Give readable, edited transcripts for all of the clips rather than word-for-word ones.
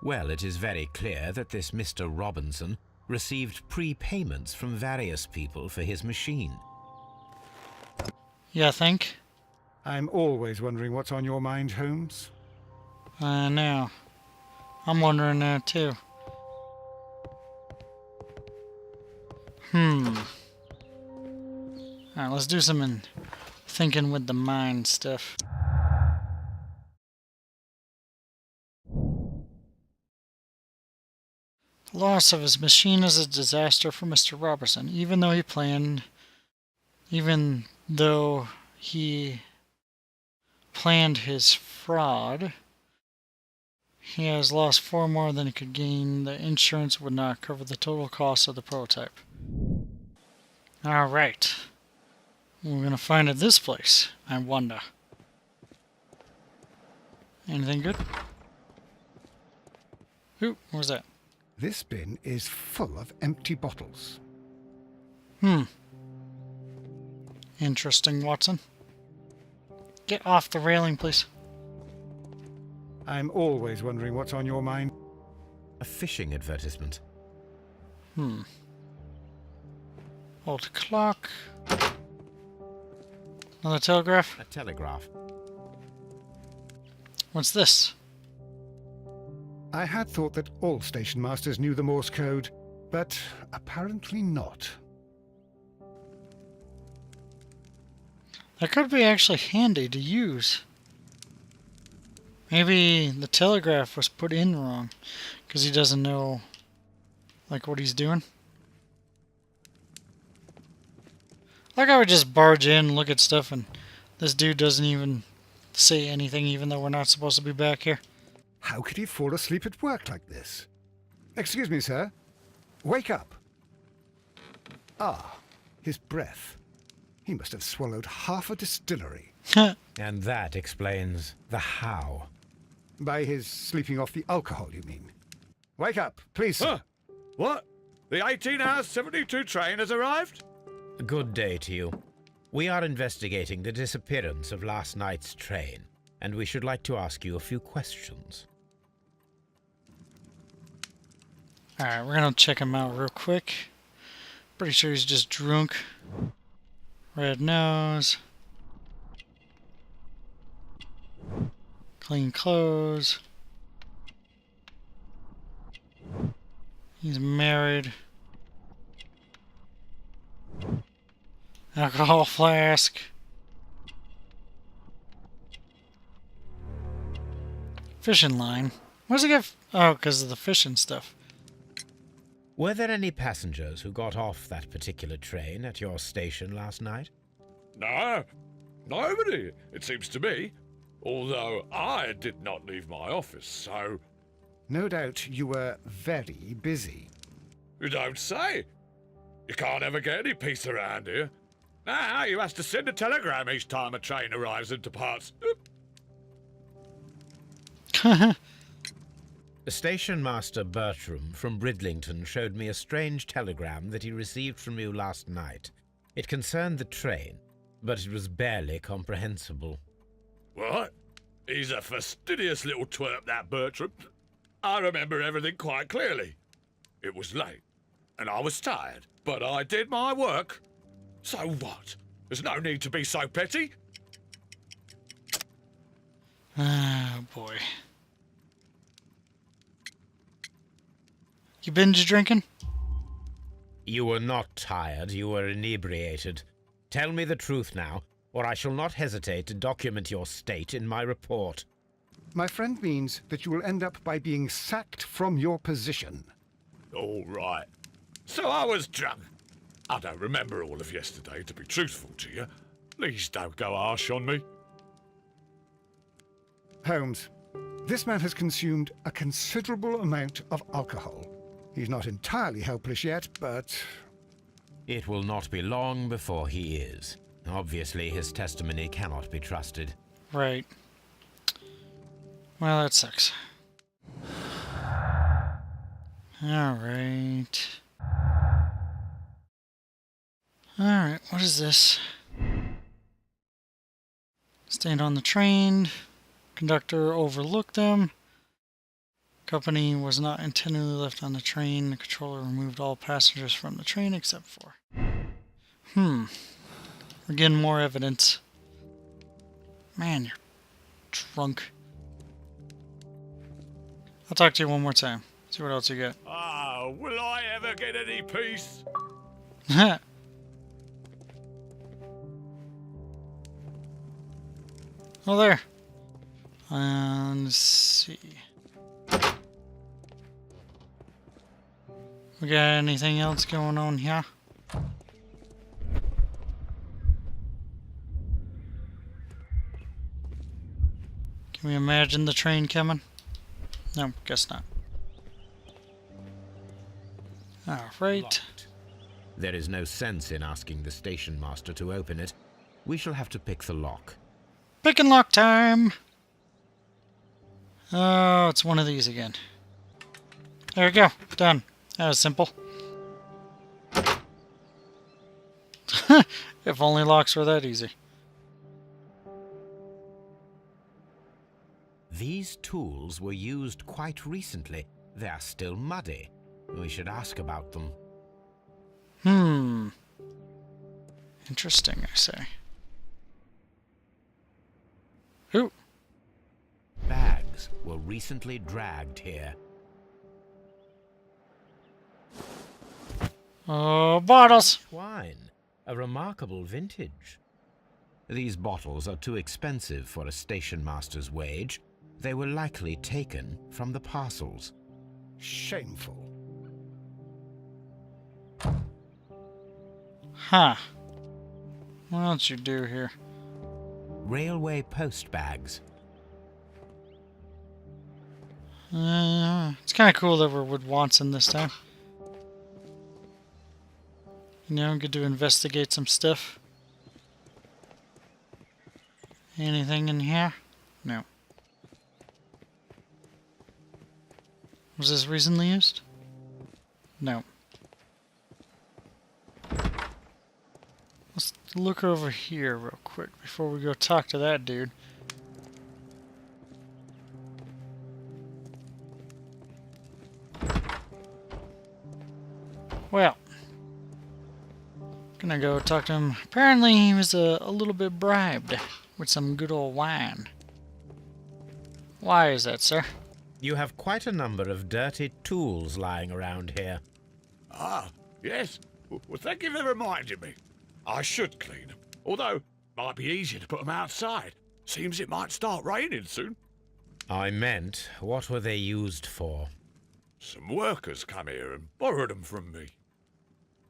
Well, it is very clear that this Mr. Robinson received prepayments from various people for his machine. Yeah, I think. I'm always wondering what's on your mind, Holmes. I know. I'm wondering that too. Alright, let's do some thinking with the mind stuff. The loss of his machine is a disaster for Mr. Robertson, even though he planned his fraud. He has lost far more than he could gain. The insurance would not cover the total cost of the prototype. Alright. We're gonna find at this place, I wonder. Anything good? Ooh, what was that? This bin is full of empty bottles. Interesting, Watson. Get off the railing, please. I'm always wondering what's on your mind. A fishing advertisement. Old clock. Another telegraph. A telegraph. What's this? I had thought that all station masters knew the Morse code, but apparently not. That could be actually handy to use. Maybe the telegraph was put in wrong because he doesn't know like what he's doing. Like I would just barge in, look at stuff, and this dude doesn't even say anything even though we're not supposed to be back here. How could he fall asleep at work like this? Excuse me, sir. Wake up. Ah, his breath. He must have swallowed half a distillery. And that explains the how. By his sleeping off the alcohol, you mean? Wake up, please, sir. Huh? What? The 18-hour 72 train has arrived? Good day to you. We are investigating the disappearance of last night's train, and we should like to ask you a few questions. Alright, we're gonna check him out real quick. Pretty sure he's just drunk. Red nose. Clean clothes. He's married. Alcohol flask. Fishing line. What does he get? Oh, because of the fishing stuff. Were there any passengers who got off that particular train at your station last night? No, nobody, it seems to me. Although I did not leave my office, so... No doubt you were very busy. You don't say. You can't ever get any peace around here. Now you have to send a telegram each time a train arrives and departs. Station Master Bertram from Bridlington showed me a strange telegram that he received from you last night. It concerned the train, but it was barely comprehensible. What? He's a fastidious little twerp, that Bertram. I remember everything quite clearly. It was late, and I was tired, but I did my work. So what? There's no need to be so petty. Oh, boy. You binge drinking? You were not tired, you were inebriated. Tell me the truth now, or I shall not hesitate to document your state in my report. My friend means that you will end up by being sacked from your position. All right. So I was drunk. I don't remember all of yesterday, to be truthful to you. Please don't go harsh on me. Holmes, this man has consumed a considerable amount of alcohol. He's not entirely helpless yet, but... It will not be long before he is. Obviously, his testimony cannot be trusted. Right. Well, that sucks. Alright. Alright, what is this? Stand on the train. Conductor overlooked them. Company was not intentionally left on the train. The controller removed all passengers from the train except for... We're getting more evidence. Man, you're drunk. I'll talk to you one more time. See what else you got. Ah, will I ever get any peace? Oh, there. Let's see. We got anything else going on here? Can we imagine the train coming? No, guess not. Alright. Locked. There is no sense in asking the station master to open it. We shall have to pick the lock. Pick and lock time! Oh, it's one of these again. There we go. Done. That was simple. If only locks were that easy. These tools were used quite recently. They are still muddy. We should ask about them. Interesting, I say. Ooh. Bags were recently dragged here. Oh, bottles! Wine. A remarkable vintage. These bottles are too expensive for a station master's wage. They were likely taken from the parcels. Shameful. Huh. What else you do here? Railway post bags. It's kind of cool that we're with Watson this time. You know, get to investigate some stuff. Anything in here? No. Was this recently used? No. Let's look over here real quick before we go talk to that dude. Well, gonna go talk to him. Apparently he was a little bit bribed with some good old wine. Why is that, sir? You have quite a number of dirty tools lying around here. Ah, yes. Well, thank you for reminding me. I should clean them. Although, might be easier to put them outside. Seems it might start raining soon. I meant, what were they used for? Some workers come here and borrowed them from me.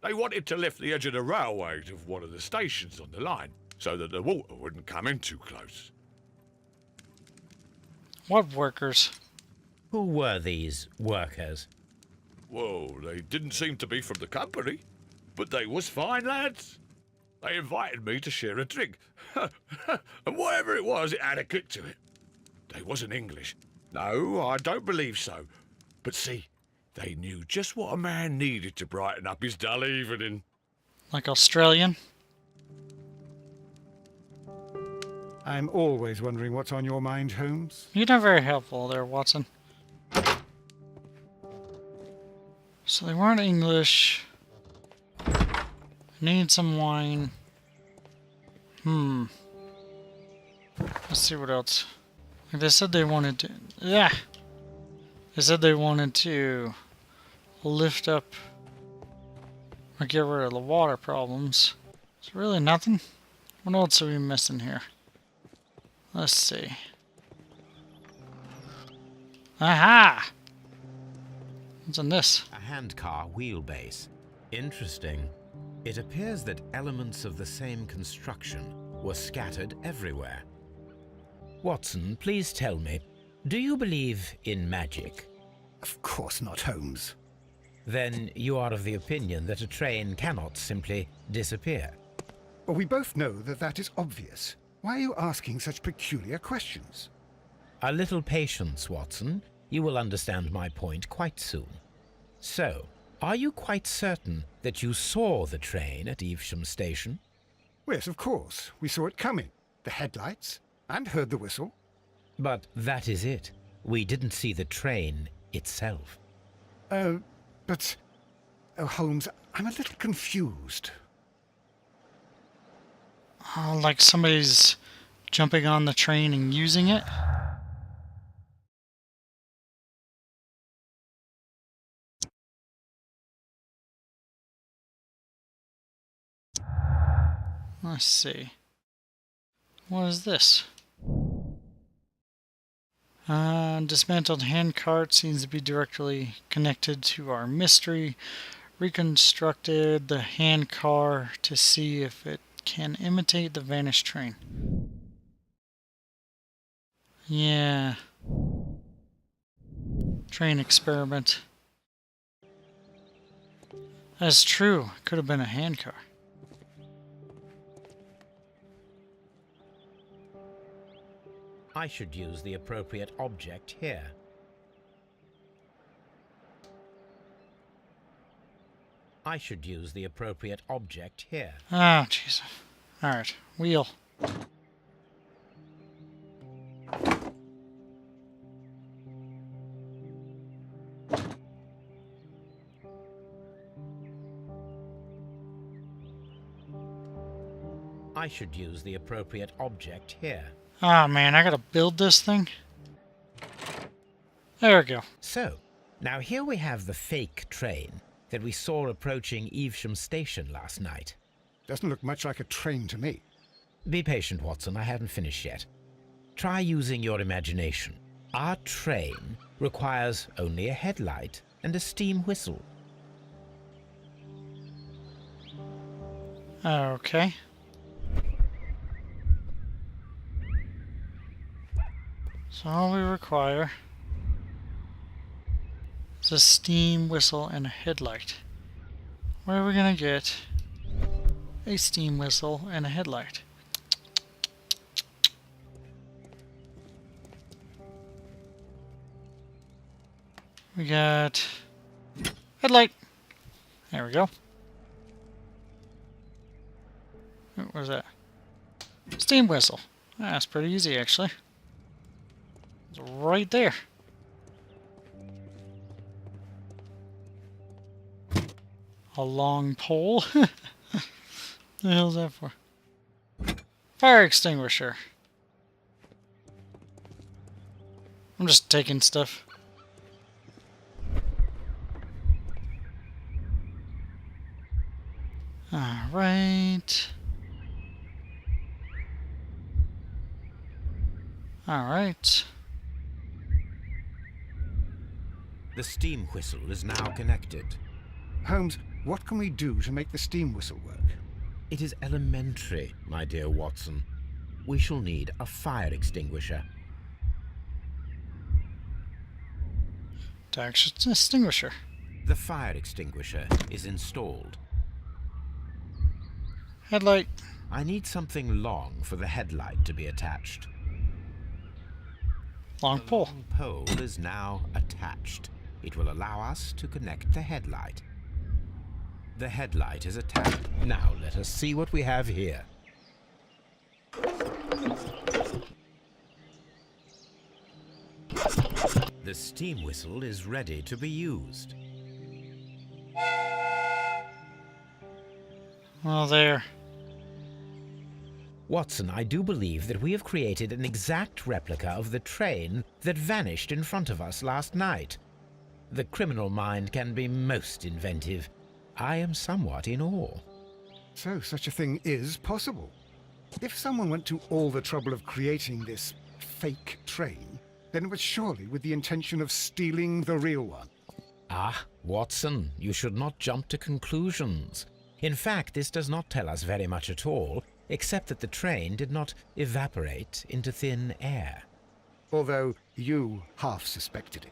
They wanted to lift the edge of the railway to one of the stations on the line, so that the water wouldn't come in too close. What workers? Who were these workers? Well, they didn't seem to be from the company, but they was fine lads. They invited me to share a drink, and whatever it was, it had a kick to it. They wasn't English. No, I don't believe so. But see, they knew just what a man needed to brighten up his dull evening. Like Australian? I'm always wondering what's on your mind, Holmes. You're not very helpful there, Watson. So they weren't English. Need some wine. Let's see what else. They said they wanted to... Yeah! They said they wanted to lift up or get rid of the water problems. It's really nothing. What else are we missing here? Let's see. Aha! What's in this? A handcar wheelbase. Interesting. It appears that elements of the same construction were scattered everywhere. Watson, please tell me, do you believe in magic? Of course not, Holmes. Then you are of the opinion that a train cannot simply disappear. Well, we both know that that is obvious. Why are you asking such peculiar questions? A little patience, Watson. You will understand my point quite soon. So, are you quite certain that you saw the train at Evesham Station? Yes, of course. We saw it coming. The headlights, and heard the whistle. But that is it. We didn't see the train itself. But... Oh, Holmes, I'm a little confused. Oh, like somebody's jumping on the train and using it? Let's see. What is this? Dismantled handcart seems to be directly connected to our mystery. Reconstructed the handcar to see if it can imitate the vanished train. Yeah. Train experiment. That's true. Could have been a handcar. I should use the appropriate object here. I should use the appropriate object here. Oh, jeez. Alright. Wheel. I should use the appropriate object here. Oh man, I gotta build this thing? There we go. So, now here we have the fake train that we saw approaching Evesham Station last night. Doesn't look much like a train to me. Be patient, Watson, I haven't finished yet. Try using your imagination. Our train requires only a headlight and a steam whistle. Okay. So all we require is a steam whistle and a headlight. Where are we gonna get a steam whistle and a headlight? We got headlight. There we go. What was that? Steam whistle. That's pretty easy, actually. It's right there. A long pole? The hell's that for? Fire extinguisher. I'm just taking stuff. Alright. Alright. The steam whistle is now connected. Holmes, what can we do to make the steam whistle work? It is elementary, my dear Watson. We shall need a fire extinguisher. Extinguisher. The fire extinguisher is installed. Headlight. I need something long for the headlight to be attached. Long pole. The long pole is now attached. It will allow us to connect the headlight. The headlight is attached. Now let us see what we have here. The steam whistle is ready to be used. Oh, there. Watson, I do believe that we have created an exact replica of the train that vanished in front of us last night. The criminal mind can be most inventive. I am somewhat in awe. So such a thing is possible. If someone went to all the trouble of creating this fake train, then it was surely with the intention of stealing the real one. Ah, Watson, you should not jump to conclusions. In fact, this does not tell us very much at all, except that the train did not evaporate into thin air. Although you half suspected it.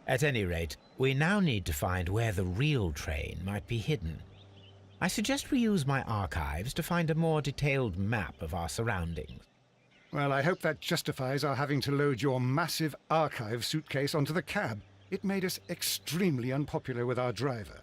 At any rate, we now need to find where the real train might be hidden. I suggest we use my archives to find a more detailed map of our surroundings. Well, I hope that justifies our having to load your massive archive suitcase onto the cab. It made us extremely unpopular with our driver.